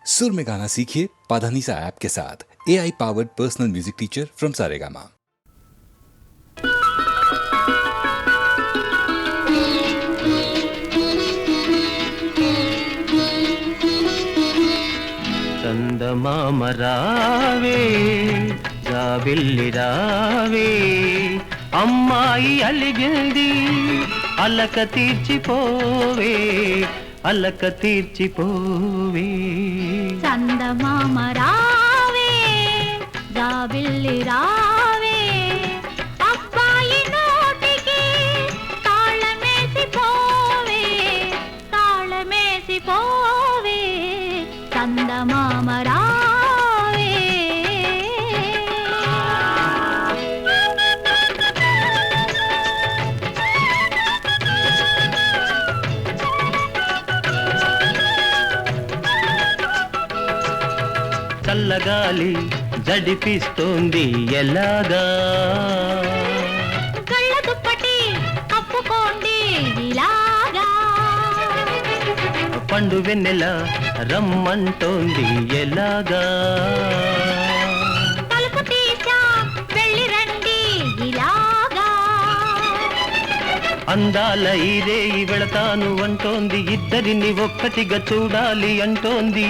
सुर में गाना सीखिए पाधानीसा ऐप के साथ। AI powered personal music teacher from Saregama. చందమామ రావే జాబిల్లి రావే అమ్మాయి అలిగింది అలక తీర్చిపోవే అలక తీర్చిపోవే చందమామ రావే జాబిల్లి రావే అబ్బాయి నోటికి తాళమేసి పోవే తాళమేసి పోవే చందమామ రావే చల్లగాలి జడిపిస్తోంది ఎలాగా కళ్ళ దుప్పటి కప్పుకోండి ఇలాగా పండు వెన్నెల రమ్మంటోంది ఎలాగా తలుపు తీసా వెళ్ళి రండి ఇలాగా అందాల ఇదే వెళతాను అంటోంది ఇద్దరిని ఒక్కటిగా చూడాలి అంటోంది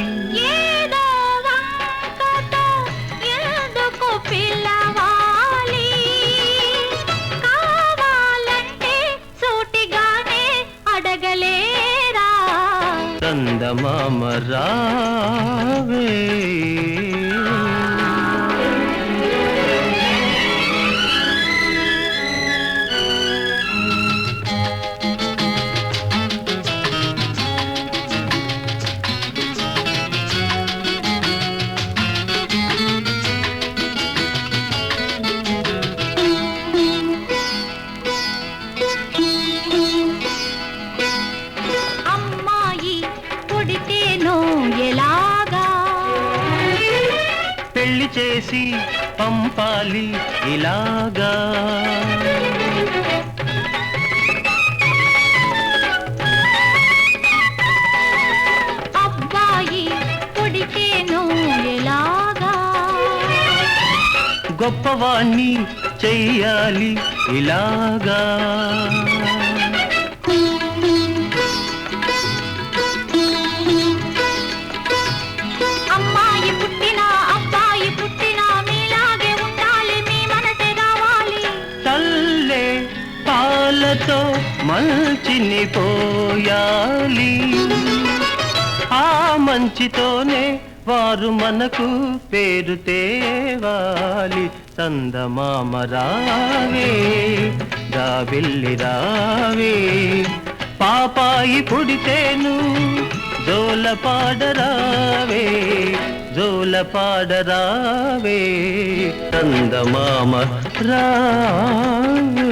ఏదో వంకతో ఎందుకు పిలవాలి కావాలంటే సూటిగానే అడగలేరా చందమామ రావే అమ్మాయి పుడితేనో ఎలాగా పెళ్లి చేసి పంపాలి ఇలాగా అబ్బాయి పుడితేనో ఎలాగా గొప్పవాణ్ణి చెయ్యాలి ఇలాగా అమ్మాయి పుట్టినా అబ్బాయి పుట్టినా మీలాగే ఉండాలి మీ మనసే కావాలి తల్లే పాలతో మంచిని పోయాలి ఆ మంచితోనే వారు మనకు పేరు తేవాలి చందమామ రావే జాబిల్లి రావే పాపాయి పుడితేను జోల పాడరావే జోల పాడరావే చందమామ రావే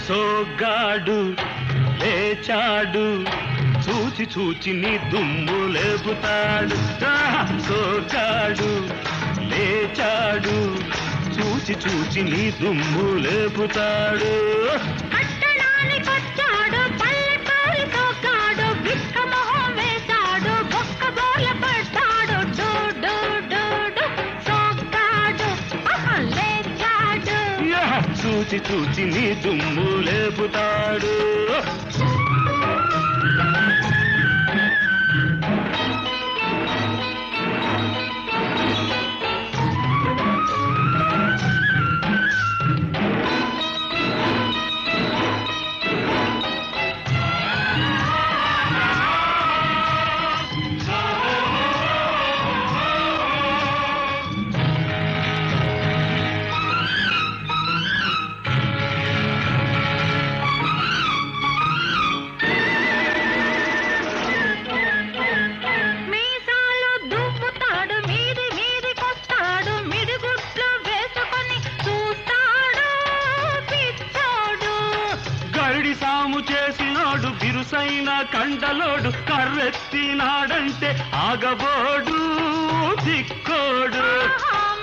సోగ్గాడు లేచాడు చూచి చూచి నీ దుమ్ము లేపుతాడు సోగ్గాడు లేచాడు చూచి చూచి నీ దుమ్ము లేపుతాడు పట్టణానికొచ్చాడు పల్లెటూరి తోకాడు విక్క మొహం వేశాడు బొక్క బోల పడ్డాడు డూ డూ డూ డూ సోగ్గాడు లేచాడు చూచి చూచి నీ దుమ్ము లేపుతాడు గరిడి సాము చేసినోడు బిరుసైన కండలోడు కర్రెత్తినాడంటే ఆగబోడు దిక్కోడు.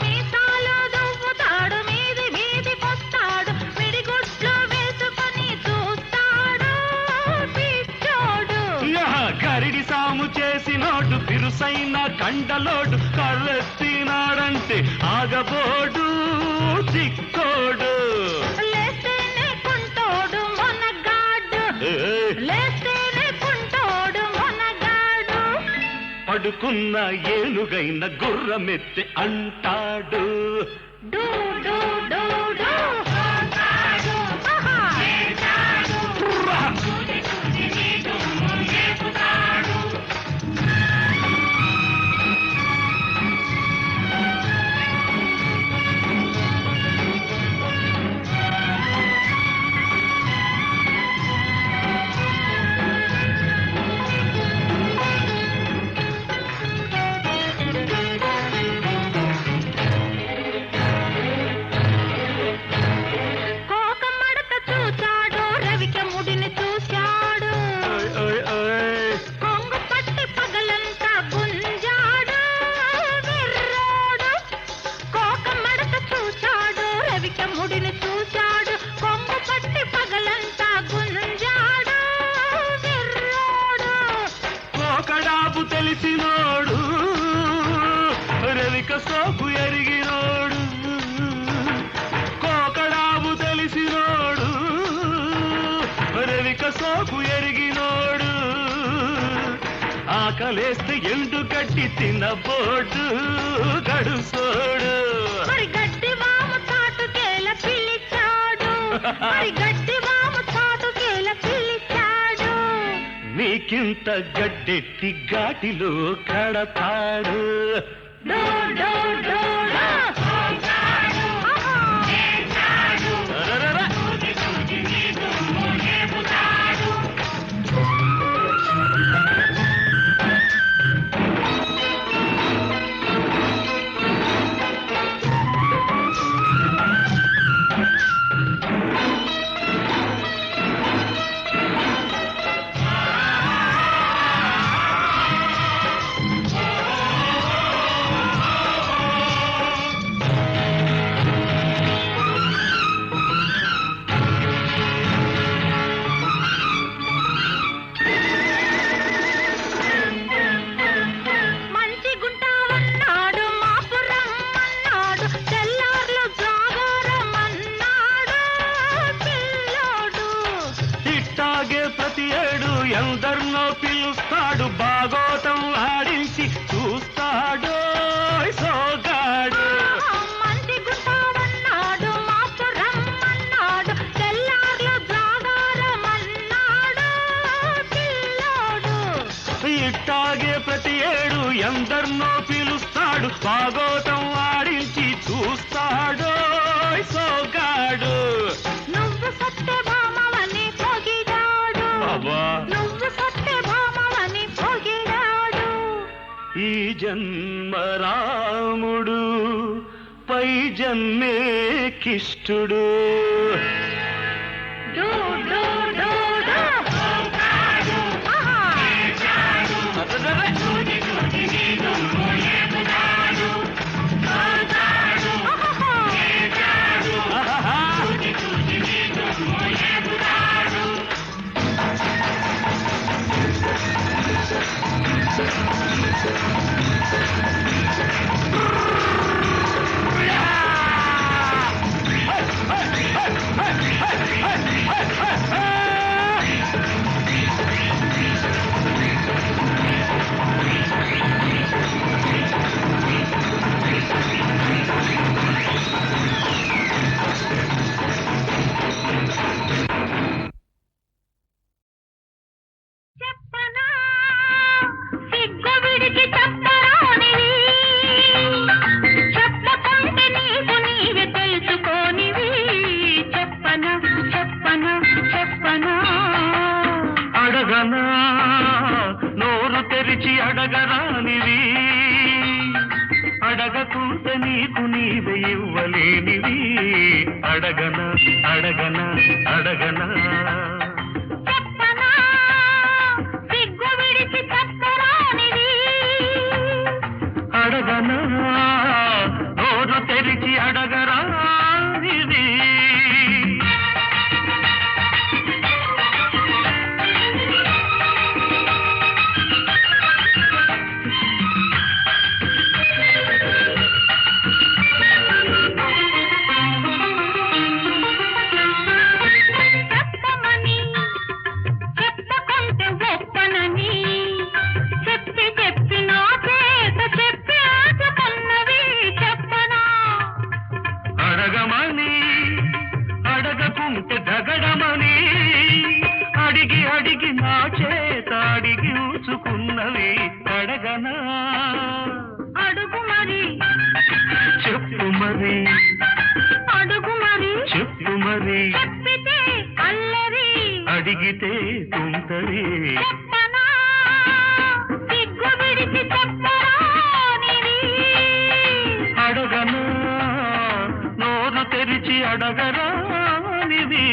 మీసాలు దువ్వుతాడు, మీది మీదికొస్తాడు, మిడిగుడ్లు వేసుకొని చూస్తాడు పిచ్చోడు. గరిడి సాము చేసినోడు బిరుసైన కండలోడు కర్రెత్తినాడంటే ఆగబోడు దిక్కోడు. లేస్తేనే కుంటోడు మొనగాడు, లేస్తేనే కుంటోడు మొనగాడు. పడుకున్న ఏనుగైన గుర్రమెత్తి అంటాడు. డూ డూ డూ డూ. ఆహా. కోకమడత చూచాడు, రవిక ముడిని చూశాడు, కొంగు పట్టి పగలంతా గుంజాడు విర్రోడు. కోకమడత చూచాడు, రవిక ముడిని చూశాడు, కొంగు పట్టి పగలంతా గుంజాడు విర్రోడు. కోకడాపు తెలిసినోడు రవిక సోకు ఎరిగినోడు. కోకడాపు తెలిసినోడు రవిక సోకు ఎరిగినోడు. ఆకలేస్తే ఎండు గడ్డి తినబోడు గడుసోడు. మరి గడ్డి వాము చాటుకేల పిలిచాడు, మరి గడ్డి వాము చాటుకేల పిలిచాడు. నీకింత గడ్డెట్టి ఘాటిలో కడతాడు. డో డో డో డో. ఆహా. అరరర. మంచి గుంటావన్నాడు, మాపురం అన్నాడు, తెల్లార్లు జాగారమన్నాడు పిల్లోడు. ఇట్టాగే ప్రతి ఏడు ఎందరినో పిలుస్తాడు. బాగోతం ఆడించి చూస్తాడు సోగాడు. మంచి గుంటావన్నాడు, మాపురం అన్నాడు, తెల్లార్లు జాగారమన్నాడు పిల్లోడు. ఇట్టాగే ప్రతి ఏడు ఎందరినో పిలుస్తాడు. బాగోతం ఆడించి చూస్తాడు సోగాడు. నువ్వు సత్యభామవని పొగిడాడు, అబ్బా. నువ్వు సత్యభామవని పొగిడాడు. ఈ జన్మ రాముడు పై జన్మే కిష్టుడు. డూ డూ డూ డూ. ఆహా. చెప్పనా సిగ్గు విడిచి చెప్పరానివి, చెప్పకుంటే నీకు నీవే తెలుసుకోనివి. చెప్పనా చెప్పనా చెప్పనా. అడగనా నోరు తెరిచి అడగరానివి, అడగకుంటే నీకు నీవే ఇవ్వలేనివి. అడగనా అడగనా అడగనా. ఉంటే దగడమని అడిగి అడిగి నా చేత అడిగి ఊచుకున్నవి అడగనా అడుగు మరి చెప్పు మరి అడుగు మరి చెప్పు మరి చెప్పితే అల్లరి అడిగితే తుంటరి చెప్పనా సిగ్గు విడిచి చెప్పరా నిది అడగనా నోరు తెరిచి అడగరా నిది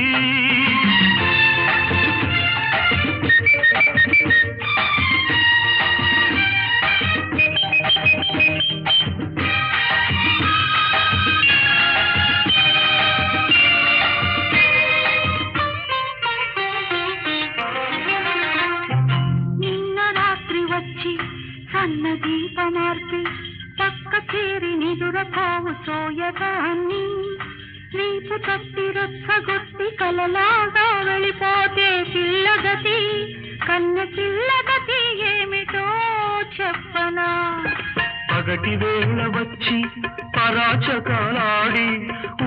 నిన్న రాత్రి వచ్చి సన్న దీపమార్పి పక్క చేరి నిదురపోవు సోయగాన్ని రీపు తప్పి రచ్చగొట్టి కలలాగా వెళ్ళిపోతే పిల్లగతి కన్న పిల్లగతి ఏమిటో చెప్పనా పగటి వేళ వచ్చి పరాచకాలాడి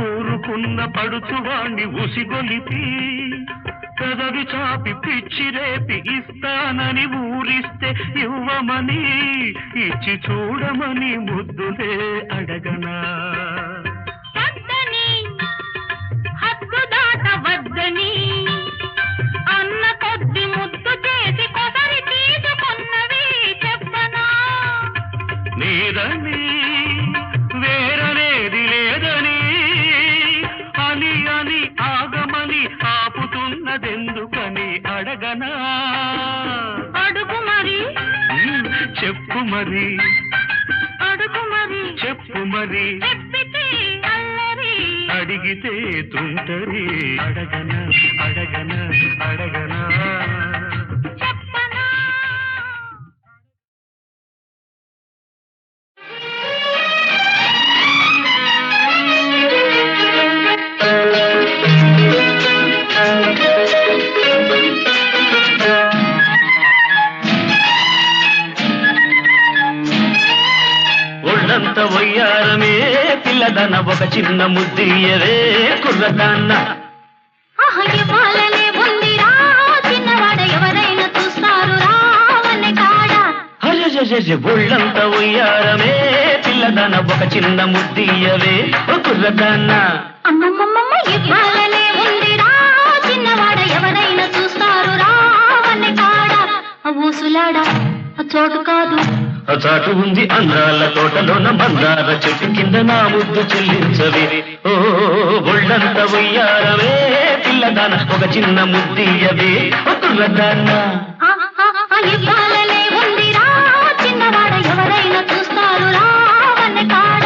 ఊరుకున్న పడుచువాణ్ణి ఉసిగొలిపి పెదవి చాపి పిచ్చి రేపి ఇస్తానని ఊరిస్తే ఇవ్వమని ఇచ్చి చూడమని ముద్దులే అడగనా వద్దని హద్దు దాట వద్దని అన్న కొద్ది ముద్దు చేసి కొసరి తీసుకున్నవి చెప్పనా నీదని వేరనేది లేదని అని అని ఆగమని ఆపుతున్నదెందుకని అడగనా అడుగు మరి చెప్పు మరి అడుగు మరి చెప్పు మరి చెప్పితే అల్లరి అడిగితే తుంటరి అడగనా అడగనా అడగనా చెప్పనా ఒళ్ళంత వయ్యారమే పిల్లదన ఒక చిన్న ముద్దియవే కుర్రదాన్న ఇవ్వాలనే ఉందిరా చిన్నవాడ ఎవరైనా చూస్తారు రావనే కాడ ఒళ్ళంత వయ్యారమే పిల్లదన ఒక చిన్న ముద్దియవే కుర్రదాన్న అమ్మమ్మమ్మ ఇవ్వాలనే ఉందిరా చిన్నవాడ ఎవరైనా చూస్తారు రావనే కాడ ఊసులాడ చోటు కాదు చాటు ఉంది అందాల తోటలోన మందార చెట్టు కింద నా ముద్దు చెల్లించవే ఓ ఒళ్ళంత వయ్యారవే పిల్లదాన ఒక చిన్న ముద్దియవే కుర్రదాన్న ఇవ్వాలనే ఉందిరా చిన్నవాడ ఎవరైనా చూస్తారు రావనే కాడ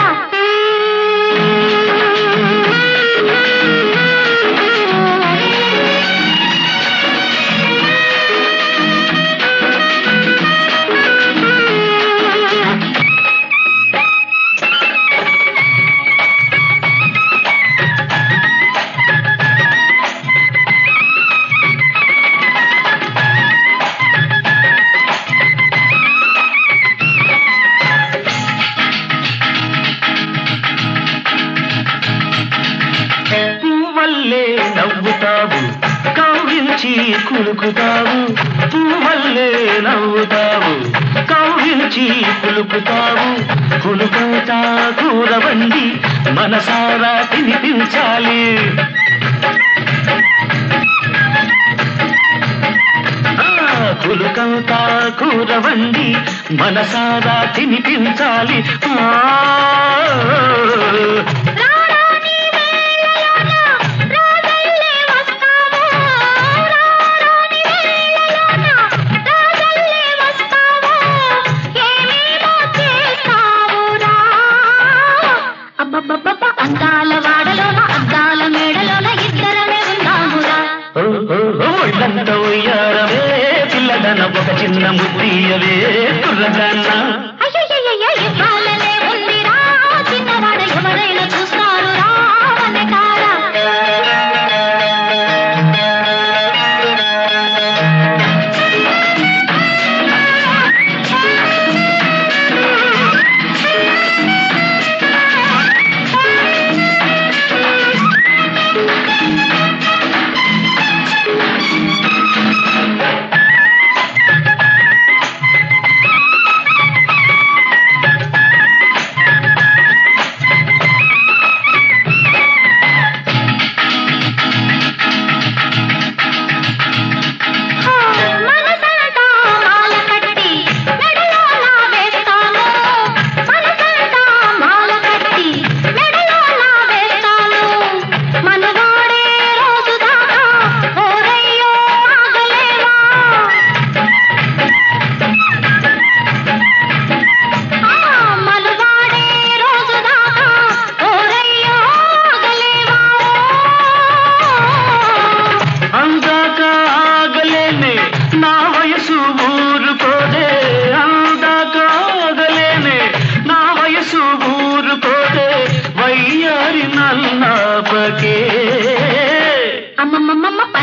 పువ్వల్లే నవ్వుతావు కౌగిలించి కులుకుతావు పువ్వల్లే నవ్వుతావు కౌగిలించి కులుకుతావు కులుకంతా కూరవండి మనసారా తినిపించాలి కులుకంతా కూరవండి మనసారా తినిపించాలి అందాల వాడలోన అద్దాల మేడలోన ఇద్దరమే ఉన్నామురా ఒళ్ళంత ఉయ్యారవే పిల్లదన ఒక చిన్న ముద్దియవే కుర్రదాన్న అయ్యయ్యయ్య ఇవ్వాలనే ఉందిరా చిన్నవాడ ఎవరైనా చూస్తారు రావనే కాడ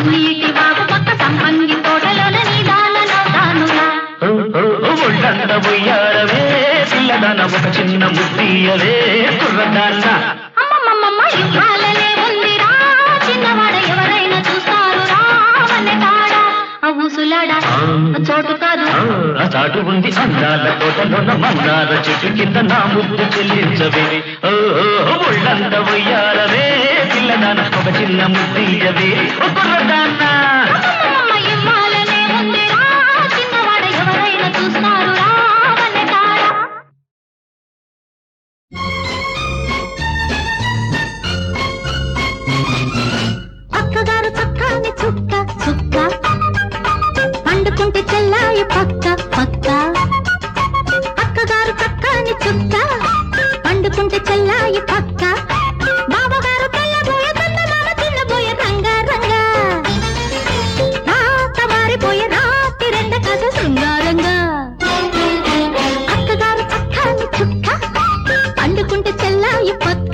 పన్నీటి బాబు పక్క సంపంగి తోటలోన నీదానవుతానురా. ఒళ్ళంత ఉయ్యారవే పిల్లదాన ఒక చిన్న ముద్దీయవే కుర్రదాన్న. అమ్మమ్మమ్మ ఇవ్వాలనే ఉందిరా చిన్నవాడ ఎవరైనా చూస్తారు రావనే కాడ అవుసులాడా చోటు కాదు ఆ చాటు ఉంది అందాల తోటలోన మందార చెట్టు కింద నా ముద్దు చెల్లించవే. ఒళ్ళంత ఉయ్యారవే పిల్లదాన ఒక చిన్న ముద్దీయవే కుర్రదాన్న. అమ్మమ్మమ్మ ఇవ్వాలనే ఉందిరా చిన్నవాడ ఎవరైనా చూస్తారు రావనే కాడ. అక్కగారు చక్కాని చుక్క చుక్క పండుకుంటే చెల్లాయి పక్క పక్క. అక్కగారు చక్కాని చుక్క పండుకుంటే చెల్లాయి పక్క. బావగారు తెల్లబోయే చందమామ చిన్నబోయే రంగా రంగా. రాత మారిపోయే రాత్రి రెండ కథ శృంగారంగా. అక్కగారు చక్కాని చుక్క పండుకుంటే చెల్లాయి పక్క.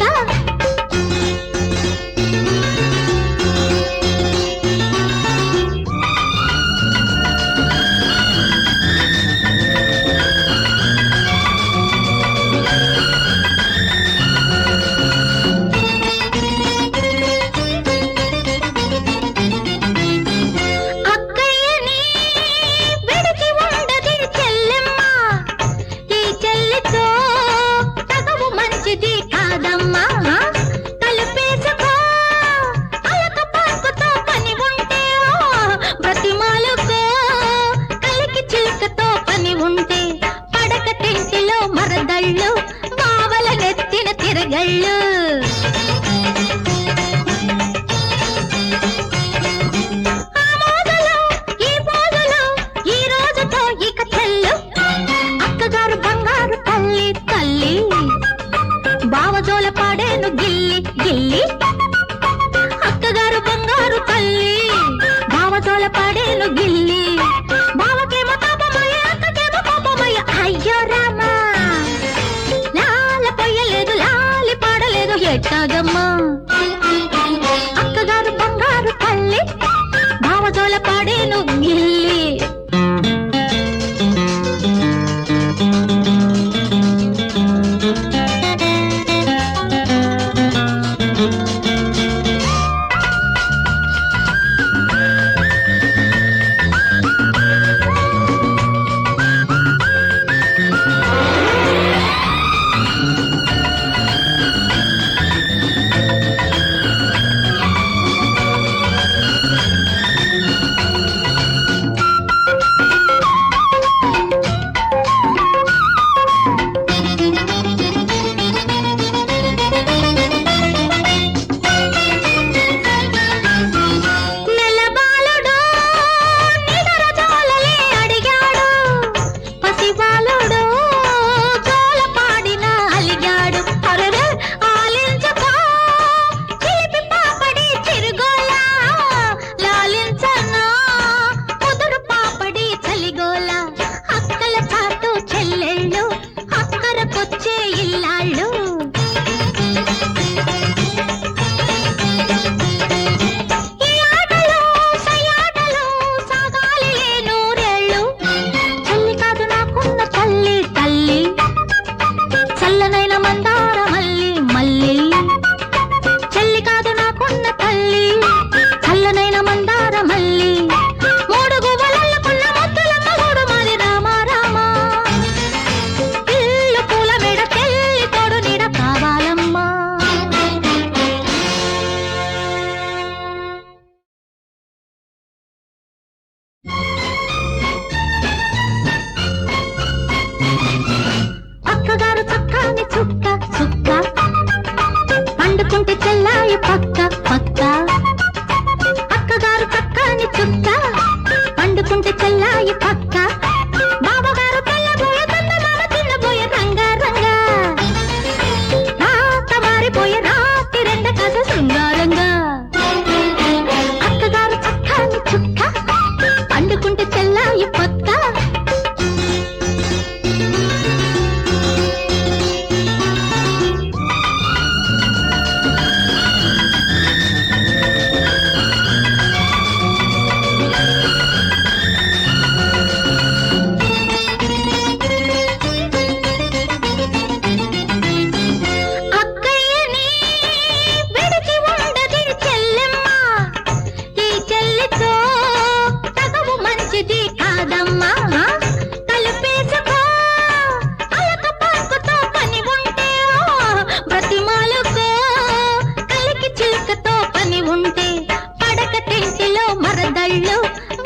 తిరగళ్ళు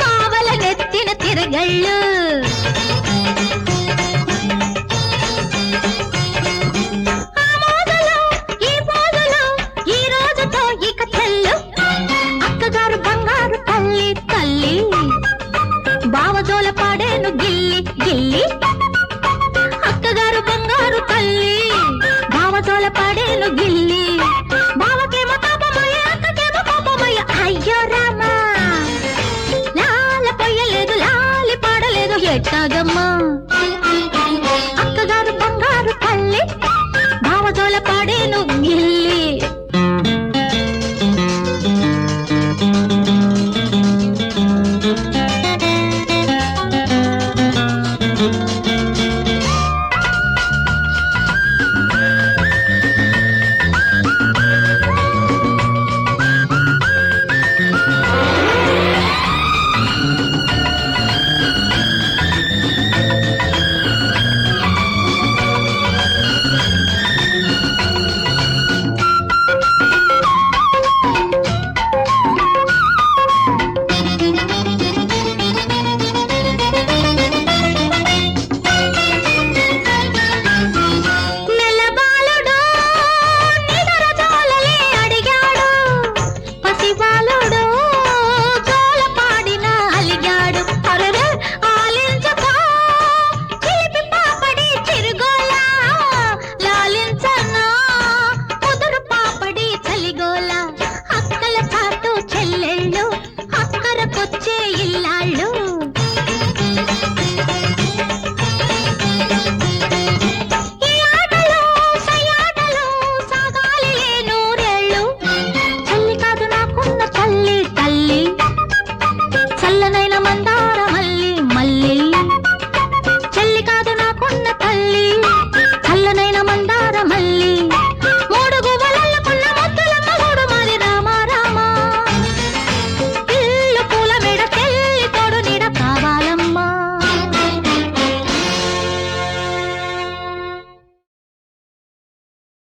బావల నెత్తిన తిరగళ్ళు ఆ మోజులో, ఈ మోజులో, ఈ రోజుతో ఇక చెల్లు అక్కగారు బంగారు తల్లి తల్లి బావజోల పాడేను గిల్లి గిల్లి అక్కగారు బంగారు తల్లి బావజోల పాడేను గిల్లి బావకేమో తాపమయ్య అక్కకేమో కోపమయ్య అయ్యో రామా లాల పొయ్యలేదు లాలి పాడలేదు ఎట్టాగా